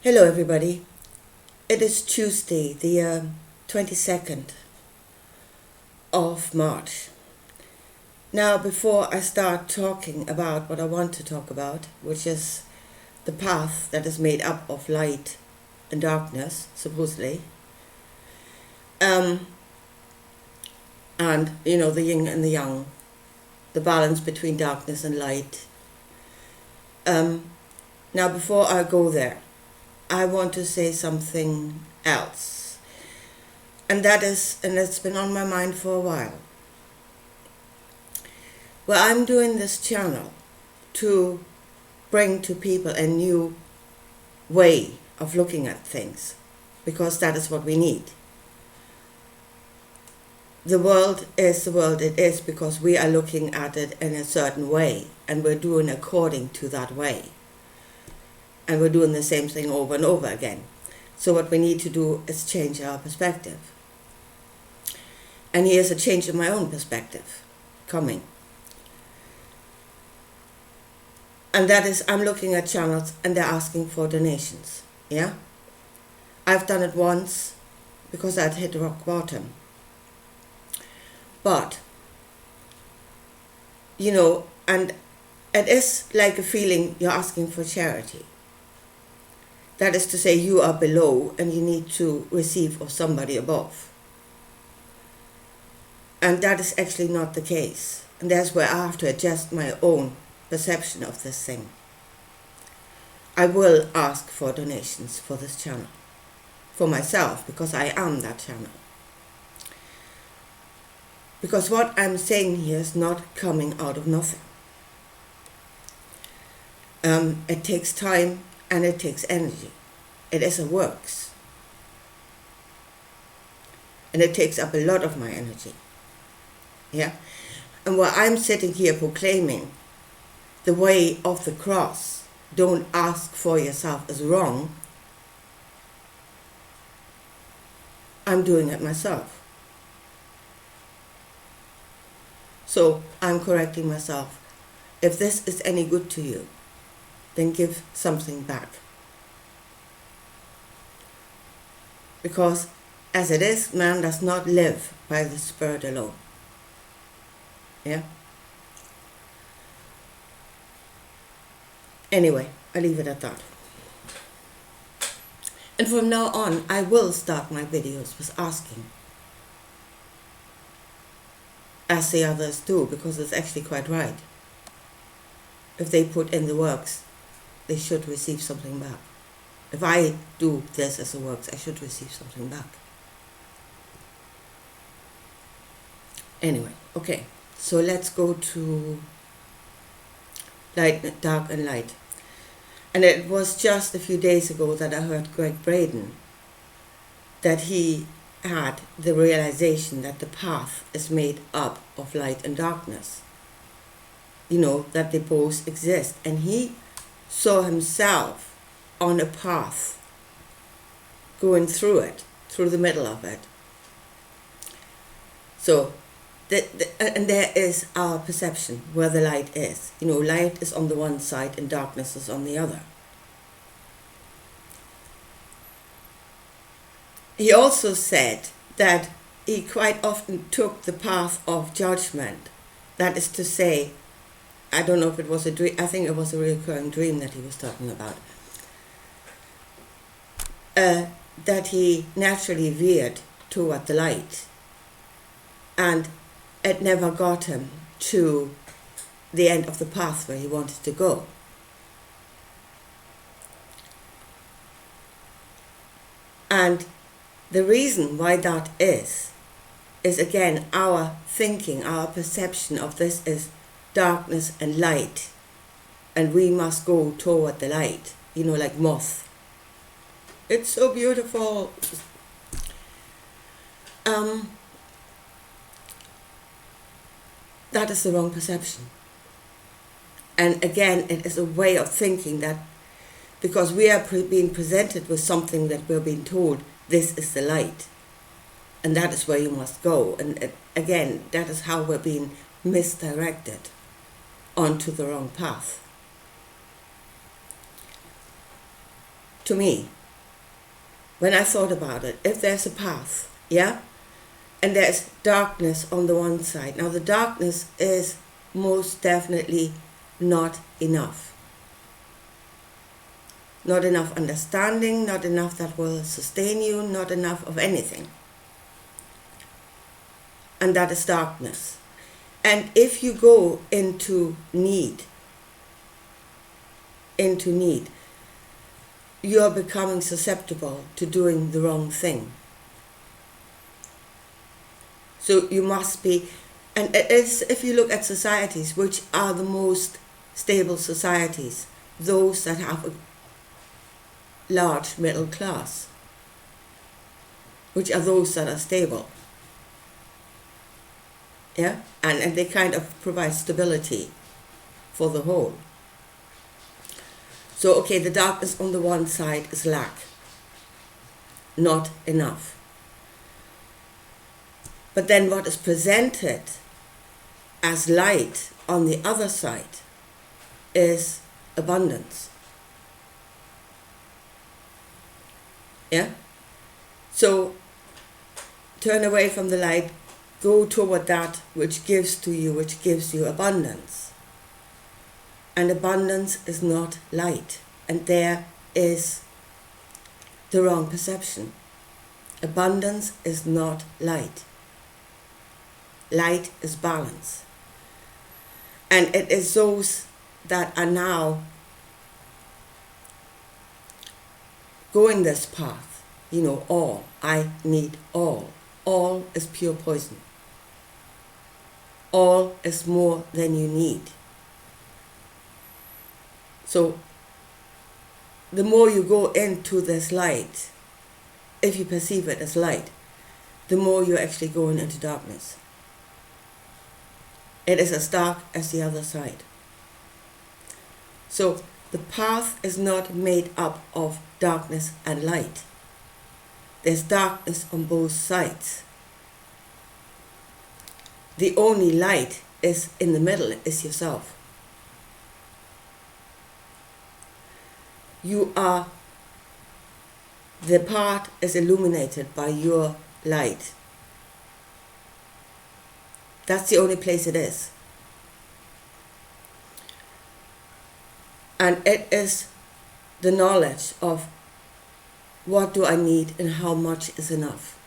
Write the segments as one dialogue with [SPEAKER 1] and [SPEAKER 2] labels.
[SPEAKER 1] Hello everybody. It is Tuesday, the 22nd of March. Now, before I start talking about what I want to talk about, which is the path that is made up of light and darkness, supposedly, and the yin and the yang, the balance between darkness and light. Now, before I go there, I want to say something else. And it's been on my mind for a while. Well, I'm doing this channel to bring to people a new way of looking at things, because that is what we need. The world is the world it is because we are looking at it in a certain way, and we're doing according to that way. And we're doing the same thing over and over again. So what we need to do is change our perspective. And here's a change in my own perspective coming. And that is, I'm looking at channels and they're asking for donations. Yeah? I've done it once because I'd hit rock bottom. But, and it is like a feeling you're asking for charity. That is to say, you are below and you need to receive of somebody above. And that is actually not the case. And that's where I have to adjust my own perception of this thing. I will ask for donations for this channel. For myself, because I am that channel. Because what I'm saying here is not coming out of nothing. It takes time. And it takes energy. It is a works. And it takes up a lot of my energy. Yeah? And while I'm sitting here proclaiming the way of the cross, don't ask for yourself, is wrong, I'm doing it myself. So I'm correcting myself. If this is any good to you, then give something back. Because as it is, man does not live by the Spirit alone. Yeah? Anyway, I leave it at that. And from now on, I will start my videos with asking. As the others do, because it's actually quite right. If they put in the works, they should receive something back. If I do this as a works, I should receive something back. Anyway, okay, so let's go to light, dark and light. And it was just a few days ago that I heard Greg Braden, that he had the realization that the path is made up of light and darkness. That they both exist. And he saw himself on a path, going through it, through the middle of it. So, and there is our perception where the light is. Light is on the one side and darkness is on the other. He also said that he quite often took the path of judgment. That is to say, I don't know if it was a dream, I think it was a recurring dream that he was talking about. That he naturally veered toward the light. And it never got him to the end of the path where he wanted to go. And the reason why that is again our thinking, our perception of this is darkness and light, and we must go toward the light, like moth. It's so beautiful. That is the wrong perception. And again, it is a way of thinking that because we are being presented with something that we're being told, this is the light, and that is where you must go. And again, that is how we're being misdirected onto the wrong path. To me, when I thought about it, if there's a path, yeah, and there's darkness on the one side. Now the darkness is most definitely not enough. Not enough understanding, not enough that will sustain you, not enough of anything. And that is darkness. And if you go into need, you are becoming susceptible to doing the wrong thing. So you must be, and it is, if you look at societies, which are the most stable societies, those that have a large middle class, which are those that are stable. Yeah, and they kind of provide stability for the whole. So, okay, the darkness on the one side is lack, not enough. But then what is presented as light on the other side is abundance. Yeah? So, turn away from the light, go toward that which gives you abundance. And abundance is not light. And there is the wrong perception. Abundance is not light. Light is balance. And it is those that are now going this path, all. I need all. All is pure poison. All is more than you need. So, the more you go into this light, if you perceive it as light, the more you're actually going into darkness. It is as dark as the other side. So, the path is not made up of darkness and light. There's darkness on both sides. The only light is in the middle, is yourself. The path is illuminated by your light. That's the only place it is. And it is the knowledge of what do I need and how much is enough.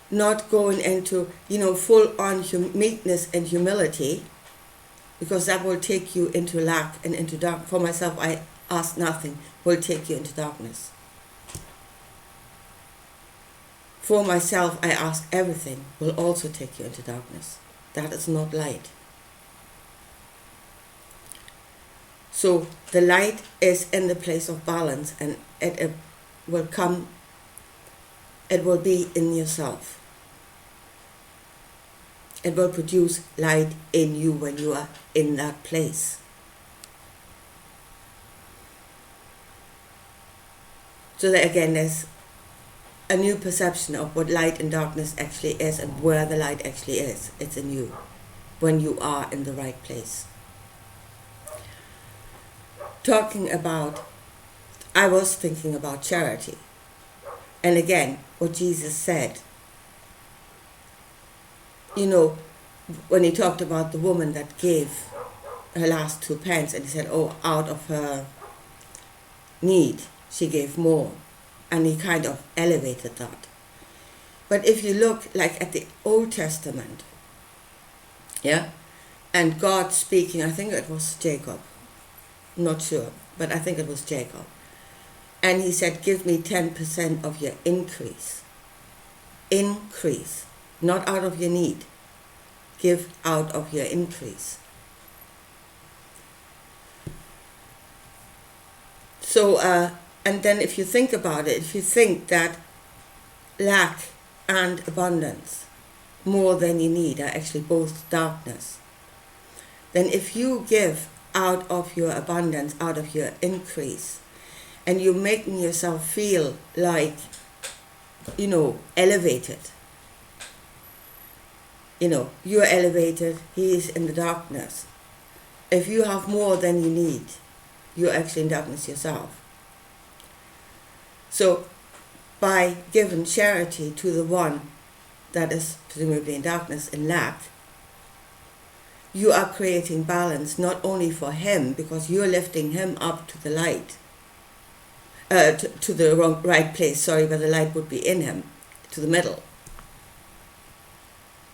[SPEAKER 1] Not going into, full on meekness and humility, because that will take you into lack and into dark. For myself, I ask nothing, will take you into darkness. For myself, I ask everything, will also take you into darkness. That is not light. So the light is in the place of balance, and it will be in yourself. It will produce light in you when you are in that place. So that again, there's a new perception of what light and darkness actually is and where the light actually is. It's in you, when you are in the right place. I was thinking about charity. And again, what Jesus said, when he talked about the woman that gave her last 2 pence, and he said, out of her need, she gave more. And he kind of elevated that. But if you look like at the Old Testament, yeah, and God speaking, I think it was Jacob, I'm not sure, but I think it was Jacob. And he said, give me 10% of your increase. Increase, not out of your need. Give out of your increase. So, and then if you think about it, if you think that lack and abundance, more than you need, are actually both darkness, then if you give out of your abundance, out of your increase, and you're making yourself feel like, elevated, you're elevated, he is in the darkness. If you have more than you need, you're actually in darkness yourself. So by giving charity to the one that is presumably in darkness, in lack, you are creating balance not only for him, because you're lifting him up to the light, to the right place, where the light would be in him, to the middle.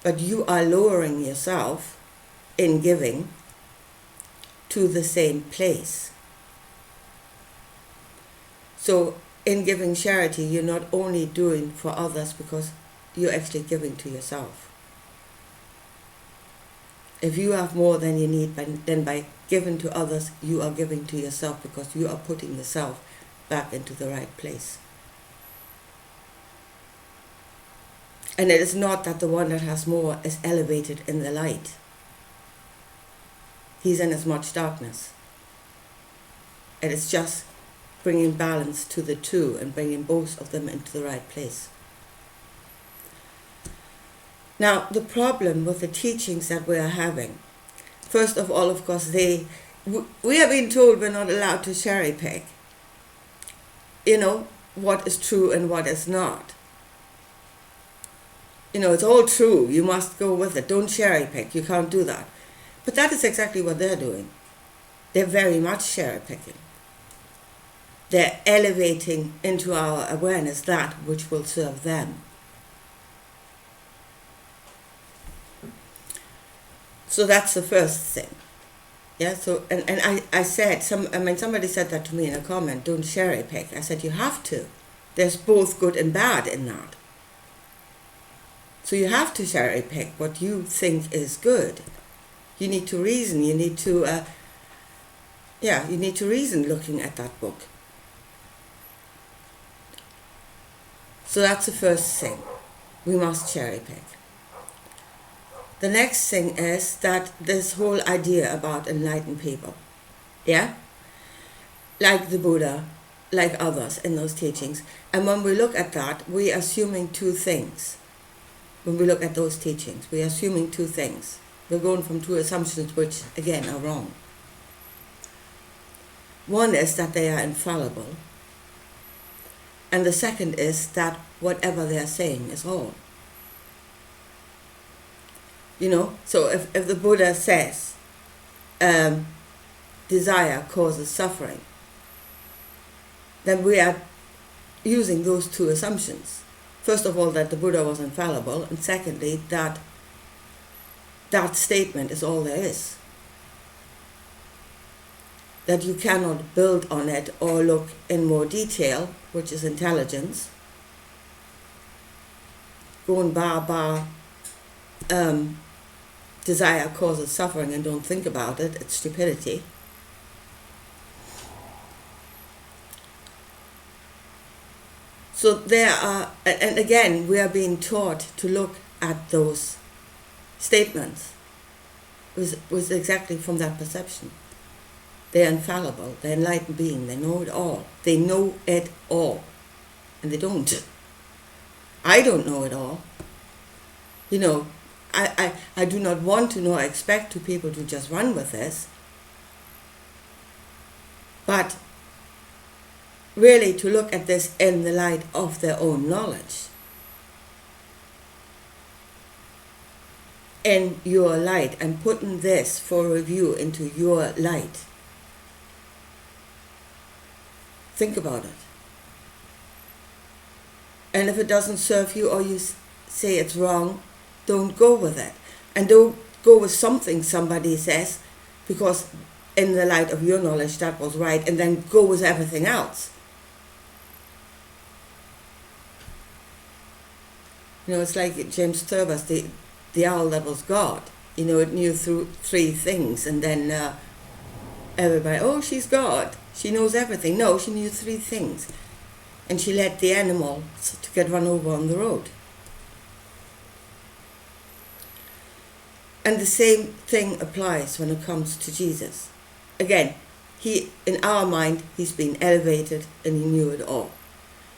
[SPEAKER 1] But you are lowering yourself in giving to the same place. So in giving charity, you're not only doing for others because you're actually giving to yourself. If you have more than you need, then by giving to others, you are giving to yourself, because you are putting yourself back into the right place. And it is not that the one that has more is elevated in the light. He's in as much darkness. It is just bringing balance to the two and bringing both of them into the right place. Now, the problem with the teachings that we are having, first of all, of course, we are being told we're not allowed to cherry pick, what is true and what is not. It's all true. You must go with it. Don't cherry pick. You can't do that. But that is exactly what they're doing. They're very much cherry picking. They're elevating into our awareness that which will serve them. So that's the first thing. Yeah, so, and I said, somebody said that to me in a comment, don't cherry pick. I said, you have to. There's both good and bad in that. So you have to cherry pick what you think is good. You need to reason. You need to, you need to reason looking at that book. So that's the first thing. We must cherry pick. The next thing is that this whole idea about enlightened people, like the Buddha, like others in those teachings. And when we look at that, we're assuming two things. When we look at those teachings, we're assuming two things. We're going from two assumptions which, again, are wrong. One is that they are infallible. And the second is that whatever they are saying is all. So if the Buddha says desire causes suffering, then we are using those two assumptions. First of all, that the Buddha was infallible, and secondly, that that statement is all there is. That you cannot build on it or look in more detail, which is intelligence. Go and desire causes suffering and don't think about it, it's stupidity. So there are, and again, we are being taught to look at those statements with exactly from that perception. They're infallible, they're enlightened being, they know it all. They know it all. And they don't. I don't know it all. I do not want to nor expect to people to just run with this. But really to look at this in the light of their own knowledge. In your light, and putting this for review into your light. Think about it. And if it doesn't serve you or you say it's wrong, don't go with it. And don't go with something somebody says because in the light of your knowledge that was right, and then go with everything else. It's like James Thurber's the owl that was God. It knew through three things, and then everybody, oh, she's God. She knows everything. No, she knew three things. And she led the animal to get run over on the road. And the same thing applies when it comes to Jesus. Again, in our mind, he's been elevated and he knew it all.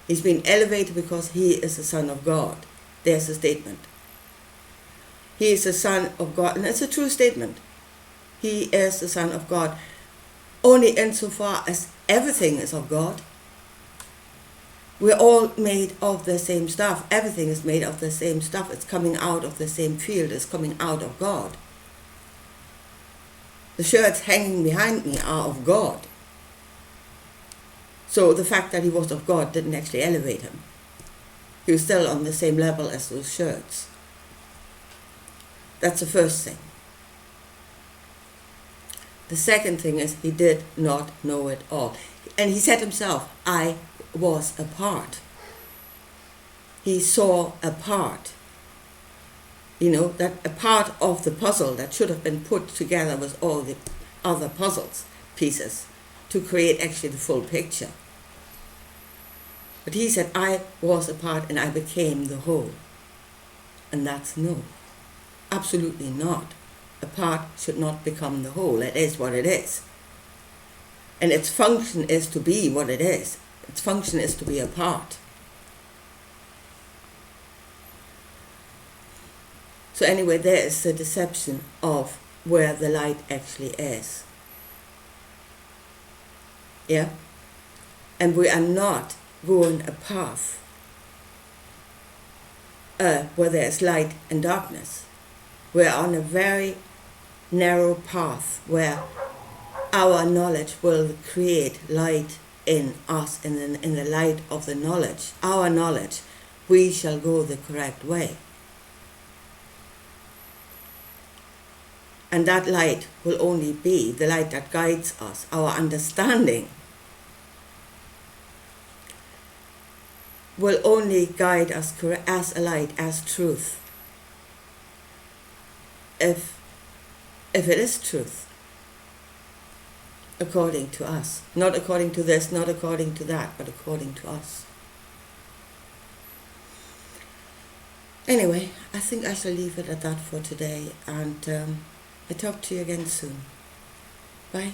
[SPEAKER 1] He's been elevated because he is the Son of God. There's a statement. He is the Son of God, and it's a true statement. He is the Son of God. only insofar as everything is of God. We're all made of the same stuff. Everything is made of the same stuff. It's coming out of the same field. It's coming out of God. The shirts hanging behind me are of God. So the fact that he was of God didn't actually elevate him. He was still on the same level as those shirts. That's the first thing. The second thing is he did not know it all. And he said himself, I was a part. He saw a part. You know, that a part of the puzzle that should have been put together with all the other puzzles pieces to create actually the full picture. But he said, I was a part and I became the whole. And that's no. Absolutely not. A part should not become the whole. It is what it is. And its function is to be what it is. Its function is to be a part. So anyway, there is the deception of where the light actually is. Yeah? And we are not going a path where there is light and darkness. We're on a very narrow path where our knowledge will create light in us, in the light of the knowledge. Our knowledge, we shall go the correct way. And that light will only be the light that guides us, our understanding will only guide us as a light, as truth. If it is truth, according to us. Not according to this, not according to that, but according to us. Anyway, I think I shall leave it at that for today, and I talk to you again soon. Bye.